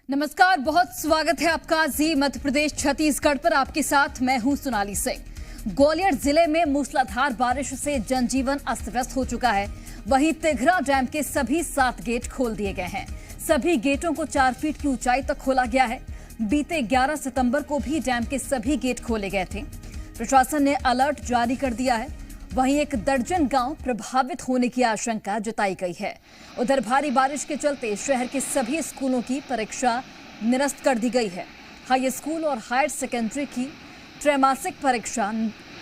नमस्कार, बहुत स्वागत है आपका जी मध्य प्रदेश छत्तीसगढ़ पर। आपके साथ मैं हूं सोनाली सिंह। ग्वालियर जिले में मूसलाधार बारिश से जनजीवन अस्त व्यस्त हो चुका है। वहीं तिघरा डैम के सभी 7 गेट खोल दिए गए हैं। सभी गेटों को 4 फीट की ऊंचाई तक खोला गया है। बीते 11 सितंबर को भी डैम के सभी गेट खोले गए थे। प्रशासन ने अलर्ट जारी कर दिया है। वहीं 1 दर्जन गांव प्रभावित होने की आशंका जताई गई है। उधर भारी बारिश के चलते शहर के सभी स्कूलों की परीक्षा निरस्त कर दी गई है। हाई स्कूल और हायर सेकेंडरी की त्रैमासिक परीक्षा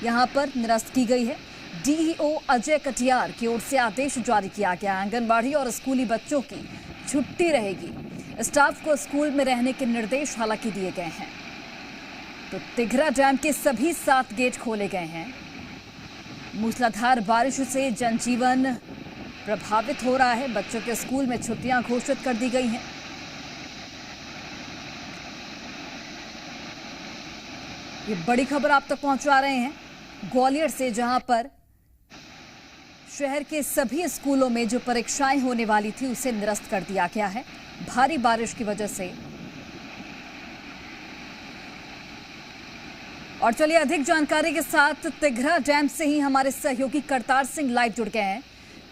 यहां पर निरस्त की गई है। डीईओ अजय कटियार की ओर से आदेश जारी किया गया। आंगनबाड़ी और स्कूली बच्चों की छुट्टी रहेगी। स्टाफ को स्कूल में रहने के निर्देश हालांकि दिए गए हैं। तो तिघरा डैम के सभी 7 गेट खोले गए हैं। मूसलाधार बारिश से जनजीवन प्रभावित हो रहा है। बच्चों के स्कूल में छुट्टियां घोषित कर दी गई हैं। ये बड़ी खबर आप तक पहुंचा रहे हैं ग्वालियर से, जहां पर शहर के सभी स्कूलों में जो परीक्षाएं होने वाली थी उसे निरस्त कर दिया गया है भारी बारिश की वजह से। और चलिए अधिक जानकारी के साथ तिघरा डैम से ही हमारे सहयोगी करतार सिंह लाइव जुड़ गए हैं।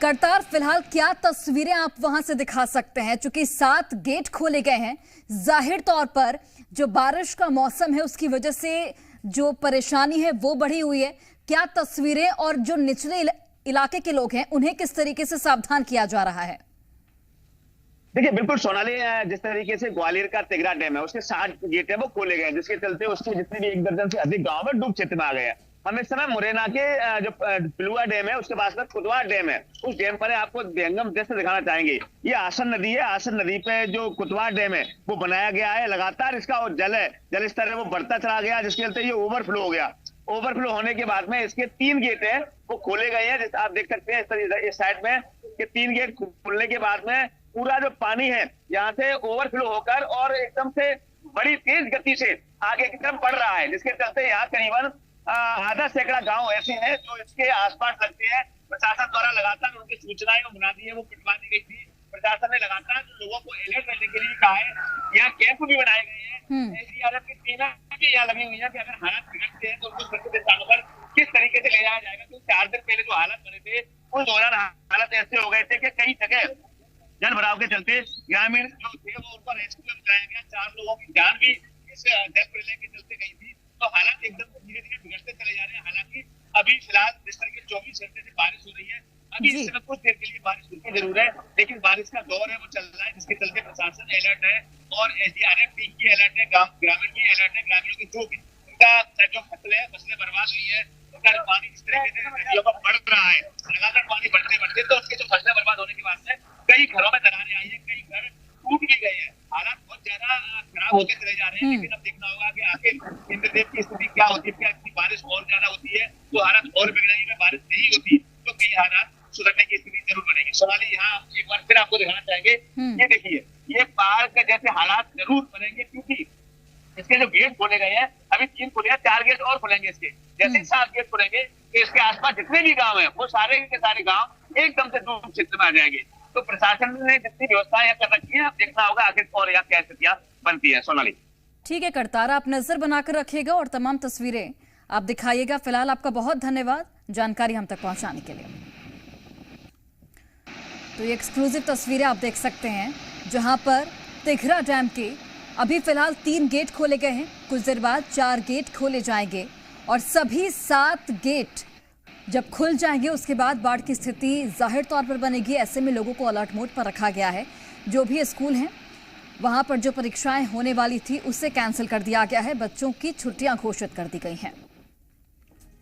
करतार, फिलहाल क्या तस्वीरें आप वहां से दिखा सकते हैं? चूंकि 7 गेट खोले गए हैं, जाहिर तौर पर जो बारिश का मौसम है उसकी वजह से जो परेशानी है वो बढ़ी हुई है। क्या तस्वीरें, और जो निचले इलाके के लोग हैं उन्हें किस तरीके से सावधान किया जा रहा है? देखिए, बिल्कुल सोनाली, जिस तरीके से ग्वालियर का तिघरा डैम है उसके 7 गेट है वो खोले गए हैं, जिसके चलते उसके जितने भी 1 दर्जन से अधिक गांव है डूब क्षेत्र में आ गए हैं। हम इस समय मुरैना के जो पिलुआ डैम है उसके पास में खुदवा डैम है, उस डैम पर आपको जंगम दृश्य दिखाना चाहेंगे। ये आसन नदी है। आसन नदी पे जो कुतवा डैम है वो बनाया गया है। लगातार इसका जल स्तर है वो बढ़ता चला गया, जिसके चलते ये ओवरफ्लो हो गया। ओवरफ्लो होने के बाद में इसके 3 गेट है वो खोले गए हैं। आप देख सकते हैं इस साइड में कि 3 गेट खुलने के बाद में पूरा जो पानी है यहाँ से ओवरफ्लो होकर और एकदम से बड़ी तेज गति से आगे की तरफ बढ़ रहा है, जिसके चलते यहाँ करीबन आधा सैकड़ा गांव ऐसे हैं जो इसके आसपास लगते हैं। प्रशासन द्वारा लगातार उनकी सूचनाएं बना दी है, वो पिटवा दी गई थी। प्रशासन ने लगातार लोगों को अलर्ट रहने के लिए कहा है। यहाँ कैंप भी बनाए गए हैं। एसडीआरएफ की टीमें भी यहाँ लगी हुई है कि अगर हालात बिगड़ते हैं तो उनको सुरक्षित स्थानों पर किस तरीके से ले जाया जाएगा। तो 4 दिन पहले जो हालात बने थे उस दौरान हालात ऐसे हो गए थे कि कई जगह जल भराव के चलते ग्रामीण जो थे वो उनको रेस्क्यू में बुलाया गया। 4 लोगों की जान भी इस जल प्रलय के चलते गई थी। तो हालात एकदम धीरे धीरे बिगड़ते चले जा रहे हैं। हालांकि अभी फिलहाल जिस तरीके 24 घंटे से बारिश हो रही है, अभी इस समय कुछ देर के लिए बारिश रुकी जरूर है, लेकिन बारिश का दौर है वो चल रहा है, जिसके चलते प्रशासन अलर्ट है और एसडीआरएफ टीम की अलर्ट है, ग्रामीण की अलर्ट है। ग्रामीणों की जो फसलें बर्बाद हुई है, उनका पानी इस तरीके से नदियों पर बढ़ रहा है। लगातार पानी बढ़ते बढ़ते तो उसके जो फसलें बर्बाद होने के बाद में कई घरों में दरारें आई है, कई घर टूट भी गए हैं। हालात बहुत ज्यादा खराब होते चले जा रहे हैं। लेकिन अब देखना होगा कि आखिर इंद्रदेव की स्थिति क्या होती है। क्या इतनी बारिश और ज्यादा होती है तो हालात और बिगड़ेंगे। में बारिश नहीं होती तो कई हालात सुधरने की स्थिति जरूर बनेगी। सोनाली, यहाँ एक बार फिर आपको दिखाना चाहेंगे, ये देखिए, ये बाढ़ के जैसे हालात जरूर बनेंगे, क्योंकि इसके जो गेट खोले गए हैं अभी 3 खुले हैं, 4 गेट और खुलेंगे। इसके जैसे 7 गेट खुलेंगे तो इसके आसपास जितने भी गांव हैं वो सारे के सारे गांव एकदम से डूब क्षेत्र में आ जाएंगे। तो प्रशासन ने जितनी व्यवस्थाएं कर रखी है, अब देखना होगा आखिर और यहाँ क्या स्थितियां बनती है। सोनाली, ठीक है करतार, आप नजर बनाकर रखिएगा और तमाम तस्वीरें आप दिखाइएगा। फिलहाल आपका बहुत धन्यवाद जानकारी हम तक पहुंचाने के लिए। तो ये एक्सक्लूसिव तस्वीरें आप देख सकते हैं जहां पर तिघरा डैम के अभी फिलहाल 3 गेट खोले गए हैं। कुछ देर बाद 4 गेट खोले जाएंगे और सभी 7 गेट जब खुल जाएंगे उसके बाद बाढ़ की स्थिति जाहिर तौर पर बनेगी। ऐसे में लोगों को अलर्ट मोड पर रखा गया है। जो भी स्कूल हैं वहां पर जो परीक्षाएं होने वाली थी उसे कैंसिल कर दिया गया है। बच्चों की छुट्टियां घोषित कर दी गई हैं।